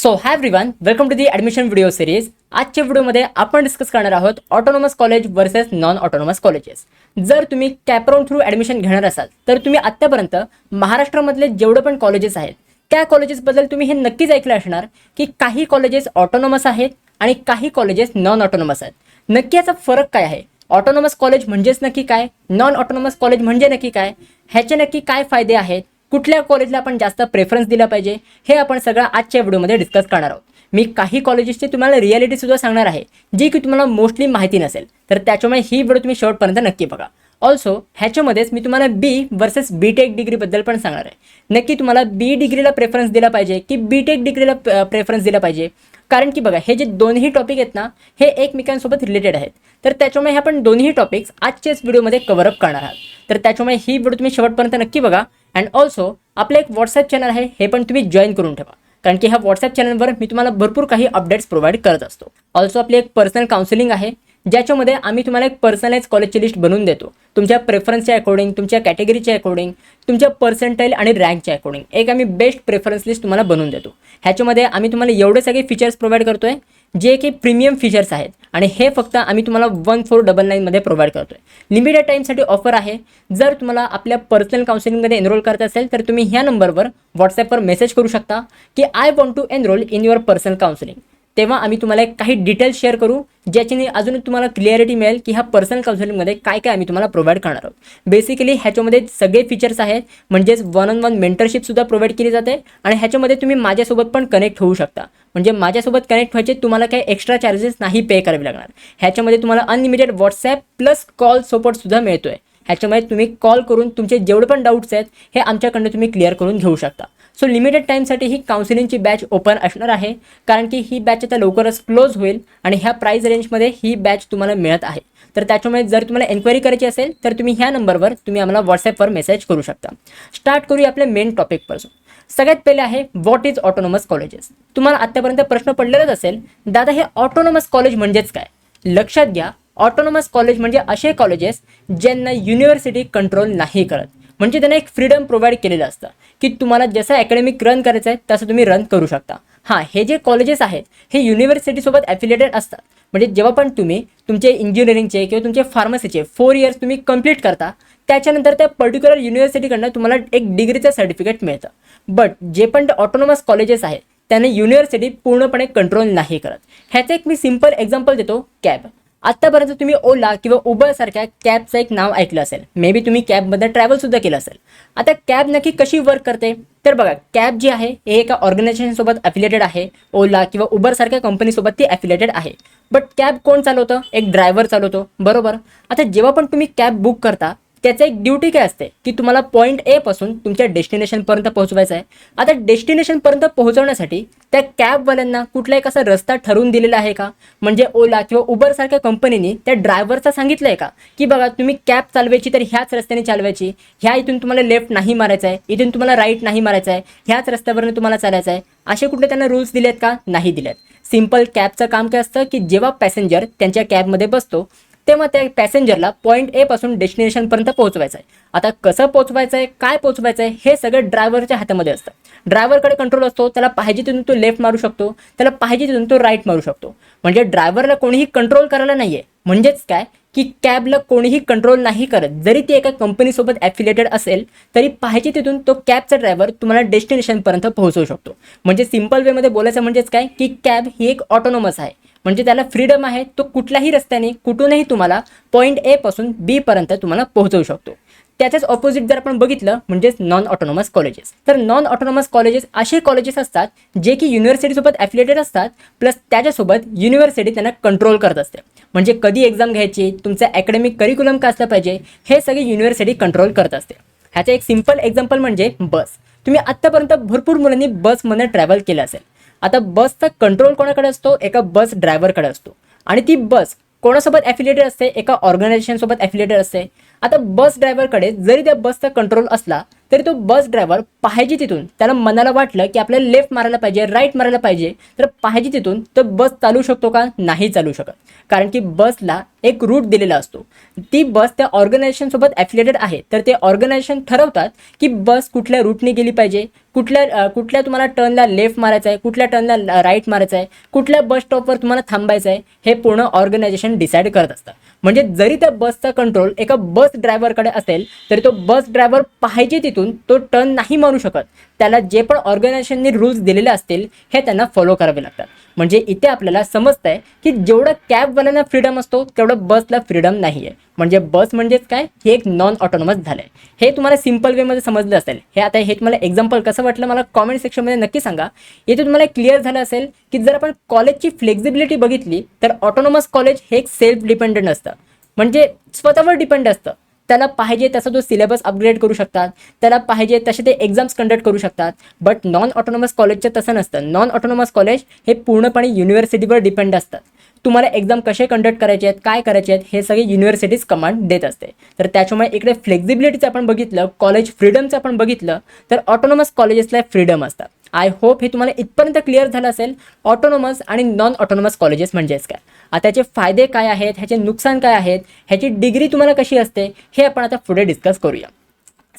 So hi everyone, welcome to the admission video series. आजच्या व्हिडिओमध्ये आपण डिस्कस करणार आहोत autonomous college versus non autonomous colleges. जर तुम्ही कॅपराउंड थ्रू ॲडमिशन घेणार असाल तर तुम्ही आत्तापर्यंत महाराष्ट्रामधले जेवढे पण कॉलेजेस आहेत त्या कॉलेजेसबद्दल तुम्ही हे नक्कीच ऐकलं असणार की काही कॉलेजेस ऑटोनॉमस आहेत आणि काही कॉलेजेस नॉन ऑटोनॉमस आहेत। नक्की याचा फरक काय आहे? ऑटोनॉमस कॉलेज म्हणजेच नक्की काय, नॉन ऑटोनॉमस कॉलेज म्हणजे नक्की काय, ह्याचे नक्की काय फायदे आहेत, कुठल्या कॉलेजला आपण जास्त प्रेफरन्स दिला पाहिजे, हे आपण सगळं आजच्या व्हिडिओमध्ये डिस्कस करणार आहोत। मी काही कॉलेजेसची तुम्हाला रियालिटी सुद्धा सांगणार आहे जी की तुम्हाला मोस्टली माहिती नसेल, तर त्याच्यामुळे ही व्हिडिओ तुम्ही शेवटपर्यंत नक्की बघा। ऑल्सो ह्याच्यामध्येच मी तुम्हाला बी वर्सेस बी टेक डिग्रीबद्दल पण सांगणार आहे। नक्की तुम्हाला बी डिग्रीला प्रेफरन्स दिला पाहिजे की बी टेक डिग्रीला प्रेफरन्स दिला पाहिजे, कारण की बघा हे जे दोन्ही टॉपिक आहेत ना हे एकमेकांसोबत रिलेटेड आहेत। तर त्याच्यामुळे आपण दोन्ही टॉपिक्स आजच्याच व्हिडिओमध्ये कव्हर अप करणार आहात। तर त्याच्यामुळे ही व्हिडिओ तुम्ही शेवटपर्यंत नक्की बघा। अँड ऑल्सो आपलं एक व्हॉट्सॲप चॅनल आहे, हे पण तुम्ही जॉईन करून ठेवा, कारण की ह्या व्हॉट्सॲप चॅनलवर मी तुम्हाला भरपूर काही अपडेट्स प्रोव्हाइड करत असतो। ऑल्सो आपली एक पर्सनल काउन्सिलिंग आहे, ज्याच्यामध्ये आम्ही तुम्हाला एक पर्सनलाइज कॉलेजची लिस्ट बनवून देतो, तुमच्या प्रेफरन्सच्या अकॉर्डिंग, तुमच्या कॅटेगरीच्या अकॉर्डिंग, तुमच्या पर्सेंटाईल आणि रँकच्या अकॉर्डिंग एक आम्ही बेस्ट प्रेफरन्स लिस्ट तुम्हाला बनवून देतो। ह्याच्यामध्ये आम्ही तुम्हाला एवढे सगळे फीचर्स प्रोव्हाइड करतोय जे की प्रीमियम फीचर्स आहेत, आणि हे फक्त आम्ही तुम्हाला 1499 मध्ये प्रोव्हाइड करतोय। लिमिटेड टाईमसाठी ऑफर आहे। जर तुम्हाला आपल्या पर्सनल काउन्सिलिंगमध्ये एनरोल करायचं असेल तर तुम्ही ह्या नंबरवर व्हॉट्सॲपवर मेसेज करू शकता की I want to enrol in your personal counselling. तेव्हा आम्ही तुम्हाला काही डिटेल्स शेअर करू, ज्याच्याने अजून तुम्हाला क्लिअरिटी मिळेल की ह्या पर्सनल काउन्सिलिंगमध्ये काय काय आम्ही तुम्हाला प्रोव्हाइड करणार आहोत। बेसिकली ह्याच्यामध्ये सगळे फीचर्स आहेत, म्हणजेच वन ऑन वन मेंटरशिपसुद्धा प्रोव्हाइड केली जाते, आणि ह्याच्यामध्ये तुम्ही माझ्यासोबत पण कनेक्ट होऊ शकता। म्हणजे माझ्यासोबत कनेक्ट व्हायचे तुम्हाला काही एक्स्ट्रा चार्जेस नाही पे करावे लागणार। ह्याच्यामध्ये तुम्हाला अनलिमिटेड व्हॉट्सॲप प्लस कॉल सपोर्टसुद्धा मिळतोय। ह्याच्यामध्ये तुम्ही कॉल करून तुमचे जेवढे पण डाऊट्स आहेत हे आमच्याकडनं तुम्ही क्लिअर करून घेऊ शकता। सो लिमिटेड टाईमसाठी ही काउन्सिलिंगची बॅच ओपन असणार आहे, कारण की ही बॅच आता लवकरच क्लोज होईल आणि ह्या प्राईस रेंजमध्ये ही बॅच तुम्हाला मिळत आहे। तर त्याच्यामुळे जर तुम्हाला एन्क्वायरी करायची असेल तर तुम्ही ह्या नंबरवर तुम्ही आम्हाला व्हॉट्सॲपवर मेसेज करू शकता। स्टार्ट करूया आपल्या मेन टॉपिकपासून। सगळ्यात पहिले आहे व्हॉट इज ऑटोनॉमस कॉलेजेस। तुम्हाला आत्तापर्यंत प्रश्न पडलेलाच असेल, दादा हे ऑटोनॉमस कॉलेज म्हणजेच काय? लक्षात घ्या, ऑटोनॉमस कॉलेज म्हणजे असे कॉलेजेस ज्यांना युनिव्हर्सिटी कंट्रोल नाही करत, म्हणजे त्यांना एक फ्रीडम प्रोव्हाइड केलेलं असतं की तुम्हाला जसं अकॅडमिक रन करायचं आहे तसं तुम्ही रन करू शकता। हां, हे जे कॉलेजेस आहेत हे युनिव्हर्सिटीसोबत ॲफिलिएटेड असतात, म्हणजे जेव्हा पण तुम्ही तुमचे इंजिनिअरिंगचे किंवा तुमचे फार्मसीचे 4 इयर्स तुम्ही कंप्लीट करता, त्याच्यानंतर त्या पर्टिक्युलर युनिव्हर्सिटीकडनं तुम्हाला एक डिग्रीचं सर्टिफिकेट मिळतं। बट जे पण ऑटोनॉमस कॉलेजेस आहेत त्यांना युनिव्हर्सिटी पूर्णपणे कंट्रोल नाही करत। ह्याचं एक मी सिम्पल एक्झाम्पल देतो, कॅब। आत्तापर्यंत तुम्ही ओला किंवा उबर सारख्या कॅबचं एक नाव ऐकलं असेल, मे बी तुम्ही कॅबमध्ये ट्रॅव्हलसुद्धा केलं असेल। आता कॅब नक्की कशी वर्क करते तर बघा, कॅब जी आहे हे एका ऑर्गनायझेशनसोबत ॲफिलिएटेड आहे, ओला किंवा उबर सारख्या कंपनीसोबत ती ॲफिलिएटेड आहे। बट कॅब कोण चालवतं? एक ड्रायव्हर चालवतो, बरोबर। आता जेव्हा पण तुम्ही कॅब बुक करता त्याचं एक ड्युटी काय असते की तुम्हाला पॉईंट ए पासून तुमच्या डेस्टिनेशनपर्यंत पोहोचवायचं आहे। आता डेस्टिनेशनपर्यंत पोहोचवण्यासाठी त्या कॅबवाल्यांना कुठला एक असा रस्ता ठरवून दिलेला आहे का? म्हणजे ओला किंवा उबर सारख्या कंपनीने त्या ड्रायव्हरचा सांगितलं आहे का की बघा तुम्ही कॅब चालवायची तर ह्याच रस्त्याने चालवायची, ह्या इथून तुम्हाला लेफ्ट नाही मारायचं आहे, इथून तुम्हाला राईट नाही मारायचं आहे, ह्याच रस्त्यावरून तुम्हाला चालायचं आहे, असे कुठले त्यांना रूल्स दिलेत का? नाही दिलेत। सिम्पल कॅबचं काम काय असतं की जेव्हा पॅसेंजर त्यांच्या कॅबमध्ये बसतो तेव्हा त्या पॅसेंजरला पॉईंट ए पासून डेस्टिनेशनपर्यंत पोहोचवायचं आहे। आता कसं पोहोचवायचं आहे, काय पोहोचवायचं आहे, हे सगळं ड्रायव्हरच्या हातामध्ये असतं। ड्रायव्हरकडे कंट्रोल असतो, त्याला पाहिजे तिथून तो लेफ्ट मारू शकतो, त्याला पाहिजे तिथून तो राईट मारू शकतो। म्हणजे ड्रायव्हरला कोणीही कंट्रोल करायला नाही आहे। म्हणजेच काय की कॅबला कोणीही कंट्रोल नाही करत, जरी ती एका कंपनीसोबत ॲफिलिएटेड असेल तरी पाहिजे तिथून तो कॅबचा ड्रायव्हर तुम्हाला डेस्टिनेशनपर्यंत पोहोचवू शकतो। म्हणजे सिम्पल वेमध्ये बोलायचं म्हणजेच काय की कॅब ही एक ऑटोनॉमस आहे, म्हणजे त्याला फ्रीडम आहे, तो कुठल्याही रस्त्याने कुठूनही तुम्हाला पॉईंट ए पासून बी पर्यंत तुम्हाला पोहोचवू शकतो। त्याच्याच ऑपोजिट जर आपण बघितलं म्हणजेच नॉन ऑटोनॉमस कॉलेजेस, तर नॉन ऑटोनॉमस कॉलेजेस असे कॉलेजेस असतात जे की युनिव्हर्सिटीसोबत ॲफिलिएटेड असतात, प्लस त्याच्यासोबत युनिव्हर्सिटी त्यांना कंट्रोल करत असते। म्हणजे कधी एक्झाम घ्यायची, तुमचं अकॅडमिक करिक्युलम काय असलं पाहिजे, हे सगळे युनिव्हर्सिटी कंट्रोल करत असते। ह्याचं एक सिम्पल एक्झाम्पल म्हणजे बस। तुम्ही आत्तापर्यंत भरपूर मुलांनी बसमध्ये ट्रॅव्हल केलं असेल। आता बसचा कंट्रोल कोणाकडे असतो? एका बस ड्रायव्हरकडे असतो, आणि ती बस कोणासोबत ॲफिलिएटेड असते? एका ऑर्गनायझेशनसोबत ॲफिलिएटेड असते। आता बस ड्रायव्हरकडे जरी त्या बसचा कंट्रोल असला तरी तो बस ड्रायव्हर पाहिजे तिथून त्याला मनाला वाटलं की आपल्याला लेफ्ट मारायला पाहिजे, राईट मारायला पाहिजे, तर पाहिजे तिथून तो बस चालू शकतो का? नाही चालू शकत, कारण की बसला एक रूट दिलेला असतो। ती बस त्या ऑर्गनायझेशनसोबत ॲफिलिएटेड आहे, तर ते ऑर्गनायझेशन ठरवतात की बस कुठल्या रूटने गेली पाहिजे, कुठल्या तुम्हाला टर्नला लेफ्ट मारायचं आहे, कुठल्या टर्नला राईट मारायचं आहे, कुठल्या बस स्टॉपवर तुम्हाला थांबायचं आहे, हे पूर्ण ऑर्गनायझेशन डिसाईड करत असतं. म्हणजे जरी त्या बसचा कंट्रोल एका बस ड्रायव्हरकडे असेल तरी तो बस ड्रायव्हर पाहिजे तिथून तो टर्न नाही मारू शकत. त्याला जे पण ऑर्गनायझेशनने रूल्स दिलेले असतील हे त्यांना फॉलो करावे लागतात. म्हणजे इथे आपल्याला समजतंय की जेवढं कॅबवाल्यांना फ्रीडम असतो तेवढं बसला फ्रीडम नाही आहे. म्हणजे बस म्हणजेच काय, हे एक नॉन ऑटोनॉमस झालं आहे. हे तुम्हाला सिम्पल वेमध्ये समजलं असेल. हे तुम्हाला एक्झाम्पल कसं वाटलं मला कॉमेंट सेक्शनमध्ये नक्की सांगा. इथे तुम्हाला क्लिअर झालं असेल की जर आपण कॉलेजची फ्लेक्झिबिलिटी बघितली तर ऑटोनॉमस कॉलेज हे एक सेल्फ डिपेंडंट असतं. म्हणजे स्वतःवर डिपेंड असतं. त्याला पाहिजे तसा तो सिलेबस अपग्रेड करू शकतात, त्याला पाहिजे तसे ते एक्झाम्स कंडक्ट करू शकतात. बट नॉन ऑटोनॉमस कॉलेजचं तसं नसतं. नॉन ऑटोनॉमस कॉलेज हे पूर्णपणे युनिव्हर्सिटीवर डिपेंड असतात. तुम्हाला एक्झाम कसे कंडक्ट करायचे आहेत, काय करायचे आहेत हे सगळे युनिव्हर्सिटीज कमांड देत असते. तर त्याच्यामुळे इकडे फ्लेक्झिबिलिटीचं आपण बघितलं, कॉलेज फ्रीडमचं आपण बघितलं तर ऑटोनॉमस कॉलेजेसला फ्रीडम असतात. आय होप हे तुम्हाला इथपर्यंत क्लिअर झालं असेल ऑटोनॉमस आणि नॉन ऑटोनॉमस कॉलेजेस म्हणजेच काय, आता त्याचे फायदे काय आहेत, ह्याचे नुकसान काय आहेत, ह्याची डिग्री तुम्हाला कशी असते हे आपण आता पुढे डिस्कस करूया.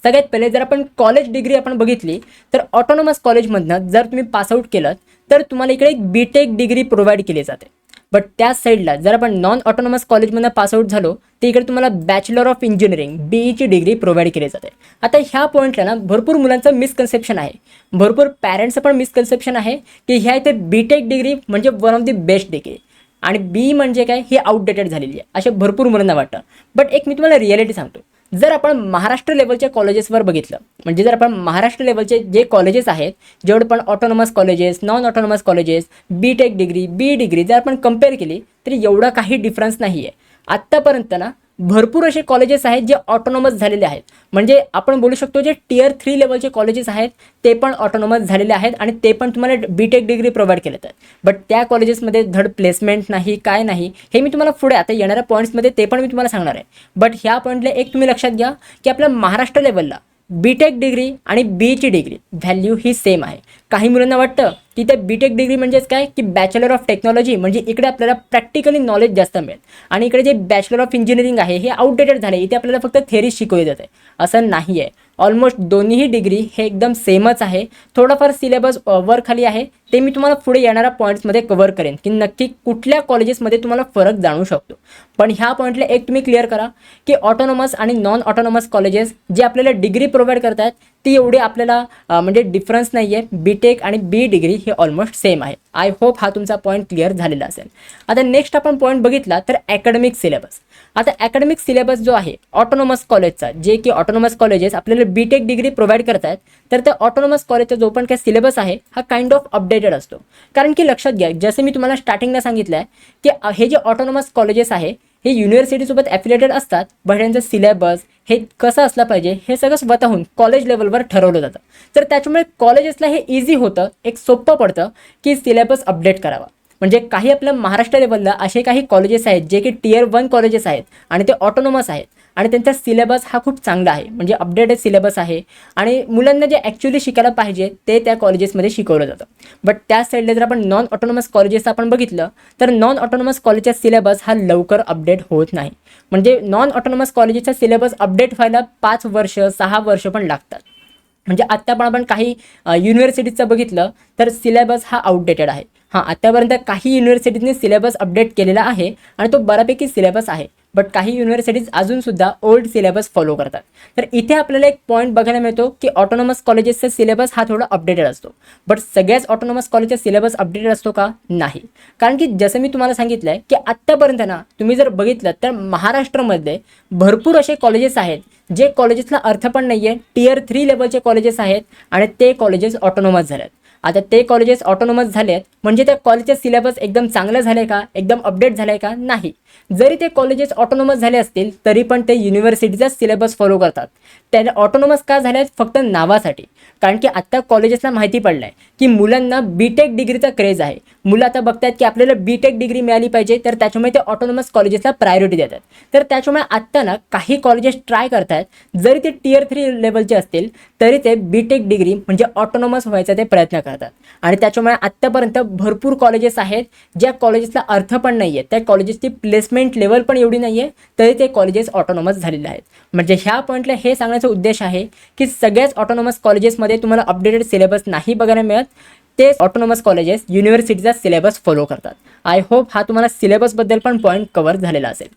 सगळ्यात पहिले जर आपण कॉलेज डिग्री आपण बघितली तर ऑटोनॉमस कॉलेजमधनं जर तुम्ही पासआउट केलं तर तुम्हाला इकडे एक बीटेक डिग्री प्रोव्हाइड केली जाते. बट त्या साईडला जर आपण नॉन ऑटोनॉमस कॉलेजमधनं पासआउट झालो तर इकडे तुम्हाला बॅचलर ऑफ इंजिनिअरिंग BEची डिग्री प्रोव्हाइड केली जाते. आता ह्या पॉईंटला ना भरपूर मुलांचं मिसकन्सेप्शन आहे, भरपूर पॅरेंट्सचं पण मिसकन्सेप्शन आहे की ह्या इथे बीटेक डिग्री म्हणजे one of the best degree आणि बी म्हणजे काय, ही आउटडेटेड झालेली आहे असे भरपूर मुलांना वाटतं. बट एक मी तुम्हाला रिॲलिटी सांगतो. जर आपण महाराष्ट्र लेवलच्या कॉलेजेसवर बघितलं, म्हणजे जर आपण महाराष्ट्र लेवलचे जे कॉलेजेस आहेत, जेवढे पण autonomous colleges, non autonomous colleges, BTech degree, B degree जर आपण कम्पेअर केली तर एवढा काही डिफरन्स नाही आहे. आत्तापर्यंत ना भरपूर असे कॉलेजेस आहेत जे ऑटोनॉमस झालेले आहेत. म्हणजे आपण बोलू शकतो जे टियर 3 लेवलचे कॉलेजेस आहेत ते पण ऑटोनॉमस झालेले आहेत आणि ते पण तुम्हाला बीटेक डिग्री प्रोव्हाइड केले आहेत. बट त्या कॉलेजेसमध्ये धड प्लेसमेंट नाही, काय नाही, हे मी तुम्हाला पुढे आता येणाऱ्या पॉईंट्समध्ये ते पण मी तुम्हाला सांगणार आहे. बट ह्या पॉईंटला एक तुम्ही लक्षात घ्या की आपल्या महाराष्ट्र लेवलला बीटेक डिग्री आणि बीची डिग्री व्हॅल्यू ही सेम आहे. काही मुलांना वाटतं की त्या बीटेक डिग्री म्हणजेच काय की बॅचलर ऑफ टेक्नॉलॉजी, म्हणजे इकडे आपल्याला प्रॅक्टिकली नॉलेज जास्त मिळेल आणि इकडे जे बॅचलर ऑफ इंजिनिअरिंग आहे हे आउटडेटेड झाले, इथे आपल्याला फक्त थेअरी शिकवली जाते. असं नाही आहे. ऑलमोस्ट दोन्हीही डिग्री हे एकदम सेमच आहे. थोडंफार सिलेबस वर खाली आहे, ते मी तुम्हाला पुढे येणाऱ्या पॉईंट्समध्ये कव्हर करेन की नक्की कुठल्या कॉलेजेसमध्ये तुम्हाला फरक जाणू शकतो. पण ह्या पॉईंटला एक तुम्ही क्लिअर करा की ऑटोनॉमस आणि नॉन ऑटोनॉमस कॉलेजेस जे आपल्याला डिग्री प्रोव्हाइड करतात ती एवढी आपल्याला म्हणजे डिफरन्स नाही आहे. बीटेक आणि बी डिग्री हे ऑलमोस्ट सेम आहे. आय होप हा तुमचा पॉईंट क्लिअर झालेला असेल. आता नेक्स्ट आपण पॉईंट बघितला तर ॲकॅडमिक सिलेबस. आता ॲकॅडमिक सिलेबस जो आहे ऑटोनॉमस कॉलेजचा, जे की ऑटोनॉमस कॉलेजेस आपल्याला बीटेक डिग्री प्रोव्हाइड करतात, तर त्या ऑटोनॉमस कॉलेजचा जो पण काही सिलेबस आहे हा काइंड ऑफ अपडेटेड असतो. कारण की लक्षात घ्या, जसं मी तुम्हाला स्टार्टिंगला सांगितलं आहे की हे जे ऑटोनॉमस कॉलेजेस आहे हे युनिव्हर्सिटीसोबत ॲफिलिएटेड असतात. बट यांचं सिलेबस हे कसं असलं पाहिजे हे सगळं स्वतःहून कॉलेज लेवलवर ठरवलं जातं. तर त्याच्यामुळे कॉलेजेसला हे इझी होतं, एक सोपं पडतं की सिलेबस अपडेट करावा. म्हणजे काही आपल्या महाराष्ट्र लेवलला असे काही कॉलेजेस आहेत जे की टियर 1 कॉलेजेस आहेत आणि ते ऑटोनॉमस आहेत आणि त्यांचा सिलेबस हा खूप चांगला आहे, म्हणजे अपडेटेड सिलेबस आहे आणि मुलांना जे ॲक्च्युली शिकायला पाहिजे ते त्या कॉलेजेसमध्ये शिकवलं जातं. बट त्या साईडला जर आपण नॉन ऑटोनॉमस कॉलेजेस आपण बघितलं तर नॉन ऑटोनॉमस कॉलेजचा सिलेबस हा लवकर अपडेट होत नाही. म्हणजे नॉन ऑटोनॉमस कॉलेजेसचा सिलेबस अपडेट व्हायला 5 वर्ष 6 वर्ष पण लागतात. म्हणजे आत्ता पण आपण काही युनिव्हर्सिटीजचं बघितलं तर सिलेबस हा आउटडेटेड आहे. हां, आत्तापर्यंत काही युनिव्हर्सिटीजने सिलेबस अपडेट केलेला आहे आणि तो बऱ्यापैकी सिलेबस आहे. बट काही युनिव्हर्सिटीज अजूनसुद्धा ओल्ड सिलेबस फॉलो करतात. तर इथे आपल्याला एक पॉईंट बघायला मिळतो की ऑटोनॉमस कॉलेजेसचा सिलेबस हा थोडा अपडेटेड असतो. बट सगळ्याच ऑटोनॉमस कॉलेजचा सिलेबस अपडेटेड असतो का? नाही. कारण की जसं मी तुम्हाला सांगितलं आहे की आत्तापर्यंत ना तुम्ही जर बघितलं तर महाराष्ट्रामध्ये भरपूर असे कॉलेजेस आहेत जे कॉलेजेसला अर्थ पण नाही आहे, टियर 3 लेवलचे कॉलेजेस आहेत आणि ते कॉलेजेस ऑटोनॉमस झाले आहेत. आता ते कॉलेजेस ऑटोनॉमस झाले आहेत म्हणजे त्या कॉलेजचे सिलेबस एकदम चांगलं झाले का, एकदम अपडेट झाले का? नाही. जरी ते कॉलेजेस ऑटोनॉमस झाले असतील तरी पण ते युनिव्हर्सिटीचा सिलेबस फॉलो करतात. त्या ऑटोनॉमस का झाले आहेत? फक्त नावासाठी. कारण की आत्ता कॉलेजेसला माहिती पडलं आहे की मुलांना बीटेक डिग्रीचा क्रेज आहे. मुलं आता बघतात की आपल्याला बीटेक डिग्री मिळाली पाहिजे, तर त्याच्यामुळे ते ऑटोनॉमस कॉलेजेसला प्रायोरिटी देतात. तर त्याच्यामुळे आत्ता ना काही कॉलेजेस ट्राय करतात, जरी ते टियर 3 लेवलचे असतील तरी ते बीटेक डिग्री म्हणजे ऑटोनॉमस व्हायचा ते प्रयत्न करतात. करतात आणि त्याच्यामुळे आत्तापर्यंत भरपूर कॉलेजेस आहेत ज्या कॉलेजेसला अर्थ पण नाही आहे, त्या कॉलेजेसची प्लेसमेंट लेवल पण एवढी नाही आहे, तरी ते कॉलेजेस ऑटोनॉमस झालेले आहेत. म्हणजे ह्या पॉईंटला हे सांगण्याचा उद्देश आहे की सगळ्याच ऑटोनॉमस कॉलेजेसमध्ये तुम्हाला अपडेटेड सिलेबस नाही बघायला मिळत. ते ऑटोनॉमस कॉलेजेस युनिव्हर्सिटीचा सिलेबस फॉलो करतात. आय होप हा तुम्हाला सिलेबसबद्दल पण पॉईंट कव्हर झालेला असेल.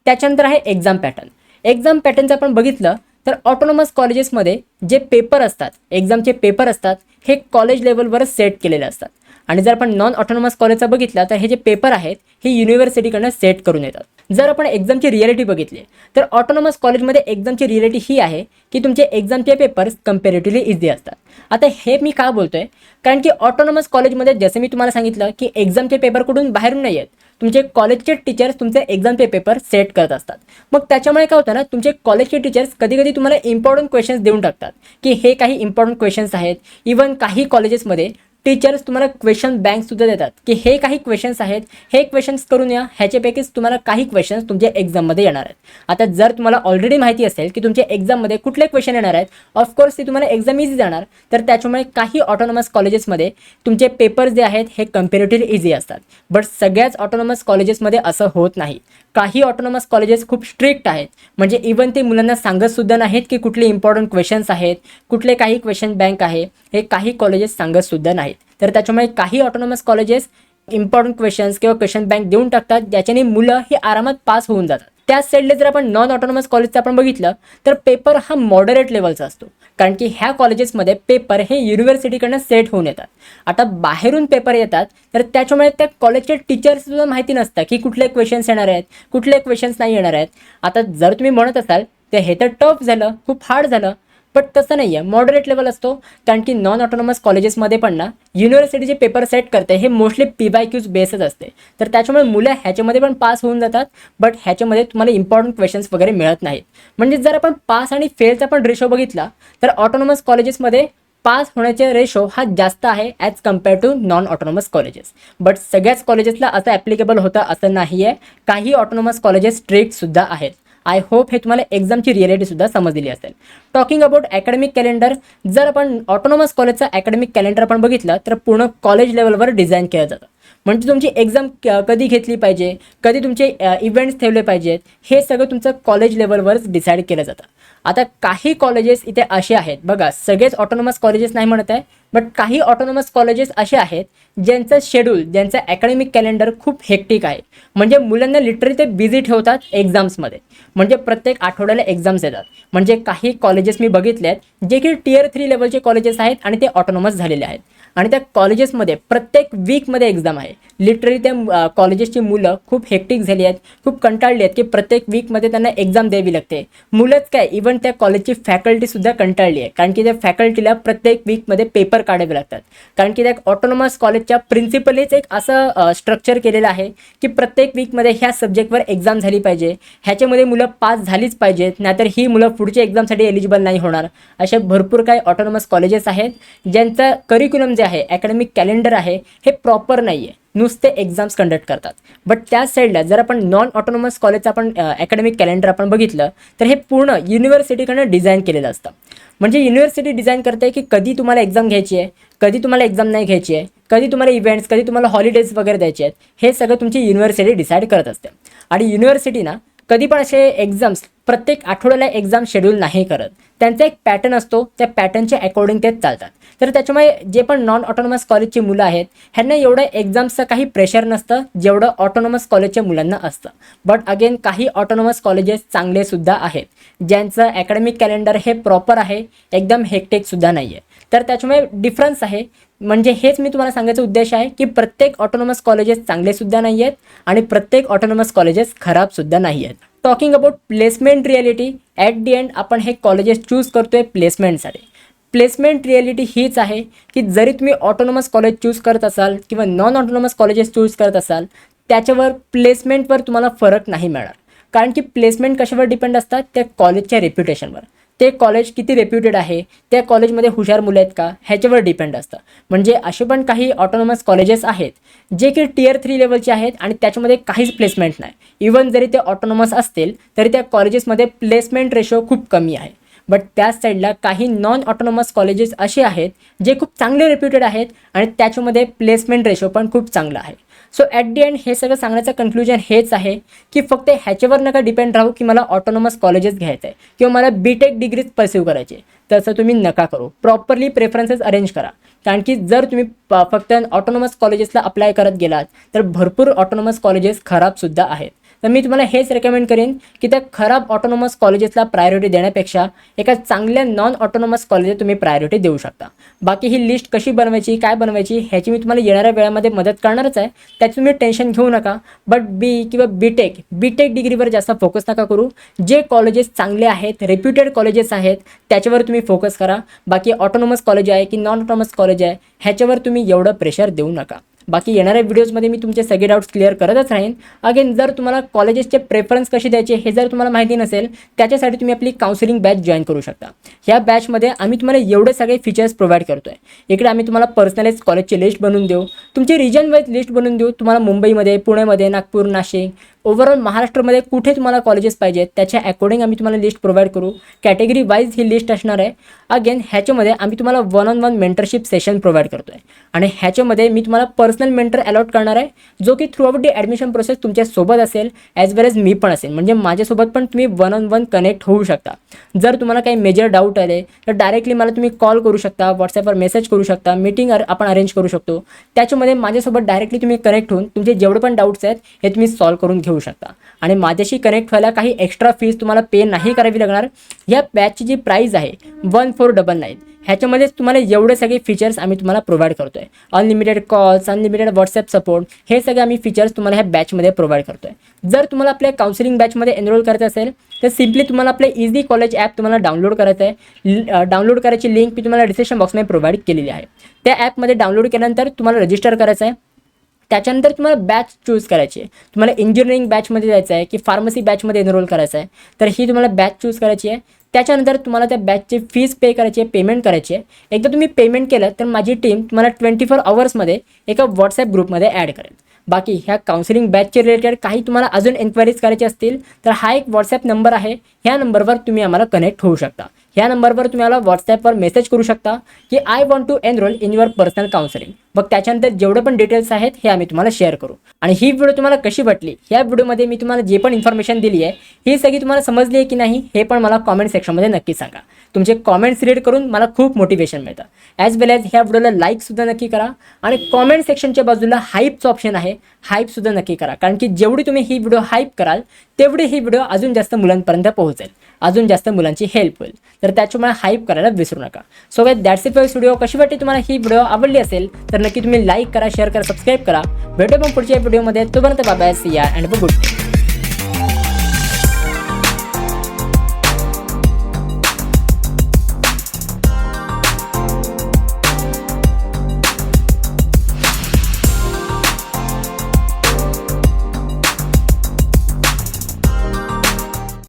त्याच्यानंतर आहे एक्झाम पॅटर्न. एक्झाम पॅटर्नचं आपण बघितलं तर ऑटोनॉमस कॉलेजेसमध्ये जे पेपर असतात, एक्झामचे पेपर असतात, हे कॉलेज लेवलवरच सेट केलेले असतात. आणि जर आपण नॉन ऑटोनॉमस कॉलेजचा बघितला तर हे जे पेपर आहेत हे युनिव्हर्सिटीकडनं सेट करून येतात. जर आपण एक्झामची रिॲलिटी बघितली तर ऑटोनॉमस कॉलेजमध्ये एक्झामची रिॲलिटी ही आहे की तुमचे एक्झामचे पेपर्स कम्पॅरेटिव्हली इझी असतात. आता हे मी का बोलतोय, कारण की ऑटोनॉमस कॉलेजमध्ये जसं मी तुम्हाला सांगितलं की एक्झामचे पेपर कुठून बाहेरून नाही आहेत, तुमचे कॉलेजचे टीचर्स तुमचे एक्झामचे पेपर सेट करत असतात. मग त्याच्यामुळे काय होतं ना, तुमचे कॉलेजचे टीचर्स कधी कधी तुम्हाला इम्पॉर्टंट क्वेश्चन्स देऊन टाकतात की हे काही इम्पॉर्टंट क्वेश्चन्स आहेत. इवन काही कॉलेजेसमध्ये टीचर्स तुम्हाला क्वेश्चन बँकसुद्धा देतात की हे काही क्वेश्चन्स आहेत, हे क्वेश्चन्स करून या, ह्याच्यापैकीच तुम्हाला काही क्वेश्चन्स तुमच्या एक्झाममध्ये येणार आहेत. आता जर तुम्हाला ऑलरेडी माहिती असेल की तुमच्या एक्झाममध्ये कुठले क्वेश्चन येणार आहेत, ऑफकोर्स ते तुम्हाला एक्झाम इझी जाणार. तर त्याच्यामुळे काही ऑटोनॉमस कॉलेजेसमध्ये तुमचे पेपर्स जे आहेत हे कम्पॅरेटिव्हली इझी असतात. बट सगळ्याच ऑटोनॉमस कॉलेजेसमध्ये असं होत नाही. काही ऑटोनॉमस कॉलेजेस खूप स्ट्रिक्ट आहेत, म्हणजे इवन ते मुलांना सांगतसुद्धा नाहीत की कुठले इम्पॉर्टंट क्वेश्चन्स आहेत, कुठले काही क्वेश्चन बँक आहे, हे काही कॉलेजेस सांगतसुद्धा नाहीत. तर त्याच्यामुळे काही ऑटोनॉमस कॉलेजेस इम्पॉर्टंट क्वेश्चन्स किंवा क्वेश्चन बँक देऊन टाकतात, ज्याच्याने मुलं ही आरामात पास होऊन जातात. त्याच साईडला जर आपण नॉन ऑटोनॉमस कॉलेजचं आपण बघितलं तर पेपर हा मॉडरेट लेवलचा असतो, कारण की ह्या कॉलेजेसमध्ये पेपर हे युनिव्हर्सिटीकडनं सेट होऊन येतात. आता बाहेरून पेपर येतात तर त्याच्यामुळे त्या कॉलेजचे टीचर्ससुद्धा माहिती नसतं की कुठले क्वेश्चन्स येणार आहेत, कुठले क्वेश्चन्स नाही येणार आहेत. आता जर तुम्ही म्हणत असाल तर हे तर टफ झालं, खूप हार्ड झालं, बट तसं नाही आहे, मॉडरेट लेवल असतो. कारण की नॉन ऑटोनॉमस कॉलेजेसमध्ये पण ना युनिव्हर्सिटी जे पेपर सेट करते हे मोस्टली PYQs बेसच असते. तर त्याच्यामुळे मुलं ह्याच्यामध्ये पण पास होऊन जातात, बट ह्याच्यामध्ये तुम्हाला इम्पॉर्टंट क्वेश्चन्स वगैरे मिळत नाहीत. म्हणजे जर आपण पास आणि फेलचा पण रेशो बघितला तर ऑटोनॉमस कॉलेजेसमध्ये पास होण्याचे रेशो हा जास्त आहे as compare to non autonomous colleges. But सगळ्याच कॉलेजेसला असं ॲप्लिकेबल होतं असं नाही आहे. काही ऑटोनॉमस कॉलेजेस स्ट्रिक्टसुद्धा आहेत. आय होप हे तुम्हाला एक्झामची रिॲलिटीसुद्धा समजलेली असेल. टॉकिंग अबाउट अकॅडमिक कॅलेंडर, जर आपण ऑटोनॉमस कॉलेजचा अकॅडमिक कॅलेंडर आपण बघितलं तर पूर्ण कॉलेज लेवलवर डिझाईन केलं जातं. म्हणजे तुमची एक्झाम कधी घेतली पाहिजे, कधी तुमचे इव्हेंट्स ठेवले पाहिजेत, हे सगळं तुमचं कॉलेज लेवलवरच डिसाईड केलं जातं. आता काही कॉलेजेस इथे असे आहेत बघा, सगळेच ऑटोनॉमस कॉलेजेस नाही म्हणत आहे, बट काही ऑटोनॉमस कॉलेजेस असे आहेत ज्यांचं शेड्यूल, ज्यांचं अकॅडमिक कॅलेंडर खूप हेक्टिक आहे. म्हणजे मुलांना लिटरली ते बिझी ठेवतात एक्झाम्समध्ये. म्हणजे प्रत्येक आठवड्याला एक्झाम्स येतात. म्हणजे काही कॉलेजेस मी बघितले आहेत जे की Tier 3 लेवलचे कॉलेजेस आहेत आणि ते ऑटोनॉमस झालेले आहेत. आणि त्या कॉलेजेसमध्ये प्रत्येक वीकमध्ये एक्झाम आहे. लिटरली त्या कॉलेजेसची मुलं खूप हेक्टिक झाली आहेत, खूप कंटाळली आहेत की प्रत्येक वीकमध्ये त्यांना एक्झाम द्यावी लागते. मुलंच काय, इवन त्या कॉलेजची फॅकल्टीसुद्धा कंटाळली आहे, कारण की त्या फॅकल्टीला प्रत्येक वीकमध्ये पेपर काढावे लागतात. कारण की त्या ऑटोनॉमस कॉलेजच्या प्रिन्सिपलीच एक असं स्ट्रक्चर केलेलं आहे की प्रत्येक वीकमध्ये ह्या सब्जेक्टवर एक्झाम झाली पाहिजे, ह्याच्यामध्ये मुलं पास झालीच पाहिजेत, नाहीतर ही मुलं पुढच्या एक्झामसाठी एलिजिबल नाही होणार. असे भरपूर काही ऑटोनॉमस कॉलेजेस आहेत ज्यांचं करिक्युलम जे आहे, अकॅडमिक कॅलेंडर आहे, हे प्रॉपर नाही आहे, नुसते एक्झाम्स कंडक्ट करतात. बट त्याच साईडला जर आपण नॉन ऑटोनॉमस कॉलेजचं आपण अकॅडमिक कॅलेंडर आपण बघितलं तर हे पूर्ण युनिव्हर्सिटीकडनं डिझाईन केलेलं असतं. म्हणजे युनिव्हर्सिटी डिझाईन करते की कधी तुम्हाला एक्झाम घ्यायची आहे, कधी तुम्हाला एक्झाम नाही घ्यायची आहे, कधी तुम्हाला इव्हेंट्स, कधी तुम्हाला हॉलिडेज वगैरे द्यायचे आहेत, हे सगळं तुमची युनिव्हर्सिटी डिसाईड करत असते. आणि युनिव्हर्सिटी ना कधी पण असे एक्झाम्स प्रत्येक आठवड्याला एक्झाम शेड्यूल नाही करत. त्यांचा एक पॅटर्न असतो, त्या पॅटर्नच्या अकॉर्डिंग तेच चालतात. तर त्याच्यामुळे जे पण नॉन ऑटोनॉमस कॉलेजची मुलं आहेत ह्यांना एवढं एक्झाम्सचं काही प्रेशर नसतं जेवढं ऑटोनॉमस कॉलेजच्या मुलांना असतं. बट अगेन काही ऑटोनॉमस कॉलेजेस चांगलेसुद्धा आहेत ज्यांचं अकॅडमिक कॅलेंडर हे प्रॉपर आहे, एकदम हेक्टिकसुद्धा नाही आहे. तर त्याच्यामुळे डिफरन्स आहे. म्हणजे हेच मी तुम्हाला सांगायचा उद्देश आहे की प्रत्येक ऑटोनॉमस कॉलेजेस चांगलेसुद्धा नाही आहेत आणि प्रत्येक ऑटोनॉमस कॉलेजेस खराबसुद्धा नाही आहेत. Talking about placement reality, at the end आपण हे कॉलेजेस चूज करतोय प्लेसमेंटसाठी. प्लेसमेंट रिॲलिटी हीच आहे की जरी तुम्ही ऑटोनॉमस कॉलेज चूज करत असाल किंवा नॉन ऑटोनॉमस कॉलेजेस चूज करत असाल, त्याच्यावर प्लेसमेंटवर तुम्हाला फरक नाही मिळणार. कारण की प्लेसमेंट कशावर डिपेंड असतात, त्या कॉलेजच्या रेप्युटेशनवर. ते कॉलेज किती रेप्युटेड आहे, त्या कॉलेजमध्ये हुशार मुलं आहेत का, ह्याच्यावर डिपेंड असतं. म्हणजे असे पण काही ऑटोनॉमस कॉलेजेस आहेत जे की Tier 3 लेवलचे आहेत आणि त्याच्यामध्ये काहीच प्लेसमेंट नाही. इवन जरी ते ऑटोनॉमस असतील तरी त्या कॉलेजेसमध्ये प्लेसमेंट रेशो खूप कमी आहे. बट त्याच साईडला काही नॉन ऑटोनॉमस कॉलेजेस असे आहेत जे खूप चांगले रेप्युटेड आहेत आणि त्याच्यामध्ये प्लेसमेंट रेशो पण खूप चांगला आहे. सो ॲट दी एंड हे सगळं सांगण्याचं कन्क्लुजन हेच आहे की फक्त ह्याच्यावर नका डिपेंड राहू की मला ऑटोनॉमस कॉलेजेस घ्यायचं आहे किंवा मला बीटेक डिग्रीज परस्यू करायची आहे. तसं तुम्ही नका करू. प्रॉपरली प्रेफरन्सेस अरेंज करा. कारण की जर तुम्ही फक्त ऑटोनॉमस कॉलेजेसला अप्लाय करत गेलात तर भरपूर ऑटोनॉमस कॉलेजेस खराबसुद्धा आहेत. तर मी तुम्हाला हेच रेकमेंड करेन की त्या खराब ऑटोनॉमस कॉलेजेसला प्रायोरिटी देण्यापेक्षा एका चांगल्या नॉन ऑटोनॉमस कॉलेजला तुम्ही प्रायोरिटी देऊ शकता. बाकी ही लिस्ट कशी बनवायची, काय बनवायची ह्याची मी तुम्हाला येणाऱ्या वेळामध्ये मदत करणारच आहे. त्याची तुम्ही टेन्शन घेऊ नका. बट किंवा बीटेक डिग्रीवर जास्त फोकस नका करू. जे कॉलेजेस चांगले आहेत, रेप्युटेड कॉलेजेस आहेत त्याच्यावर तुम्ही फोकस करा. बाकी ऑटोनॉमस कॉलेज आहे की नॉन ऑटोनॉमस कॉलेज आहे ह्याच्यावर तुम्ही एवढं प्रेशर देऊ नका. बाकी येणाऱ्या व्हिडिओजमध्ये मी तुमचे सगळे डाऊट्स क्लिअर करतच राहीन. अगेन जर तुम्हाला कॉलेजेसचे प्रेफरन्स कशी द्यायचे हे जर तुम्हाला माहिती नसेल त्याच्यासाठी तुम्ही आपली काउन्सिलिंग बॅच जॉईन करू शकता. ह्या बॅचमध्ये आम्ही तुम्हाला एवढे सगळे फीचर्स प्रोव्हाइड करतो आहे. इकडे आम्ही तुम्हाला पर्सनलाइज कॉलेजची लिस्ट बनवून देऊ, तुमची रिजन वाईज लिस्ट बनवून देऊ. तुम्हाला मुंबईमध्ये, पुण्यामध्ये, नागपूर, नाशिक, ओव्हरऑल महाराष्ट्रामध्ये कुठे तुम्हाला कॉलेजेस पाहिजेत त्याच्या अकॉर्डिंग आम्ही तुम्हाला लिस्ट प्रोव्हाइड करू. कॅटेगरी वाईज ही लिस्ट असणार आहे. अगेन ह्याच्यामध्ये आम्ही तुम्हाला 1-on-1 मेंटरशिप सेशन प्रोव्हाइड करतो आहे आणि ह्याच्यामध्ये मी तुम्हाला पर्सनल मेंटर अलॉट करणार आहे जो की थ्रूआउट दी ॲडमिशन प्रोसेस तुमच्यासोबत असेल ॲज वेल एज मी पण असेल. म्हणजे माझ्यासोबत पण तुम्ही 1-on-1 कनेक्ट होऊ शकता. जर तुम्हाला काही मेजर डाऊट आले तर डायरेक्टली मला तुम्ही कॉल करू शकता, व्हॉट्सॲपवर मेसेज करू शकता, मीटिंग आपण अरेंज करू शकतो. त्याच्यामध्ये माझ्यासोबत डायरेक्टली तुम्ही कनेक्ट होऊन तुमचे जेवढे पण डाऊट्स आहेत हे तुम्ही सॉल्व्ह करून घेऊ शकता. आणि माझ्याशी कनेक्ट व्हायला काही एक्स्ट्रा फीज तुम्हाला पे नाही करावी लागणार. या बॅचची जी प्राईस आहे 1499 ह्याच्यामध्ये तुम्हाला एवढे सगळे फीचर्स आम्ही तुम्हाला प्रोव्हाइड करतो आहे. Unlimited calls, unlimited WhatsApp support हे सगळे आम्ही फीचर्स तुम्हाला ह्या बॅचमध्ये प्रोव्हाइड करतो आहे. जर तुम्हाला आपल्या काउन्सिलिंग बॅचमध्ये एनरोल करायचं असेल तर सिम्पली तुम्हाला आपलं इझी कॉलेज ॲप तुम्हाला डाउनलोड करायचं आहे. डाउनलोड करायची लिंक मी तुम्हाला डिस्क्रिप्शन बॉक्समध्ये प्रोव्हाइड केलेली आहे. त्या ॲपमध्ये डाउनलोड केल्यानंतर तुम्हाला रजिस्टर करायचं आहे. त्याच्यानंतर तुम्हाला बॅच चूज करायची आहे. तुम्हाला इंजिनिअरिंग बॅचमध्ये जायचं आहे की फार्मसी बॅचमध्ये एनरोल करायचं आहे तर ही तुम्हाला बॅच चूज करायची आहे. त्याच्यानंतर तुम्हाला त्या बॅचची फीज पे करायची आहे, पेमेंट करायची आहे. एकदा तुम्ही पेमेंट केलं तर माझी टीम तुम्हाला 24 आवर्समध्ये एका व्हॉट्सॲप ग्रुपमध्ये ॲड करेल. बाकी ह्या काउन्सिलिंग बॅचचे रिलेटेड काही तुम्हाला अजून एन्क्वायरीज करायची असतील तर हा एक व्हॉट्सॲप नंबर आहे. ह्या नंबरवर तुम्ही आम्हाला कनेक्ट होऊ शकता. ह्या नंबरवर तुम्ही आम्हाला व्हॉट्सॲपवर मेसेज करू शकता की I want to enrol in your personal counselling. मग त्याच्यानंतर जेवढे पण डिटेल्स आहेत हे आम्ही तुम्हाला शेअर करू. आणि ही व्हिडिओ तुम्हाला कशी वाटली, ह्या व्हिडिओमध्ये मी तुम्हाला जे पण इन्फॉर्मेशन दिली आहे ही सगळी तुम्हाला समजली आहे की नाही हे पण मला कॉमेंट सेक्शनमध्ये नक्की सांगा. तुमचे कॉमेंट्स रीड करून मला खूप मोटिवेशन मिळतं. ॲज वेल ॲज ह्या व्हिडिओला लाईकसुद्धा नक्की करा आणि कॉमेंट सेक्शनच्या बाजूला हाईपचं ऑप्शन आहे, हाईपसुद्धा नक्की करा. कारण की जेवढी तुम्ही ही व्हिडिओ हाईप कराल तेवढी ही व्हिडिओ अजून जास्त मुलांपर्यंत पोहोचेल, अजून जास्त मुलांची हेल्प होईल. तर त्याच्यामुळे हाईप करायला विसरू नका. So guys that's it for video. कशी वाटते तुम्हाला ही व्हिडिओ आवडली असेल तर नक्की तुम्ही लाईक करा, शेअर करा, सबस्क्राईब करा. भेटू मग पुढच्या व्हिडिओमध्ये. तोपर्यंत बाय बाय, सी या अँड गुड डे.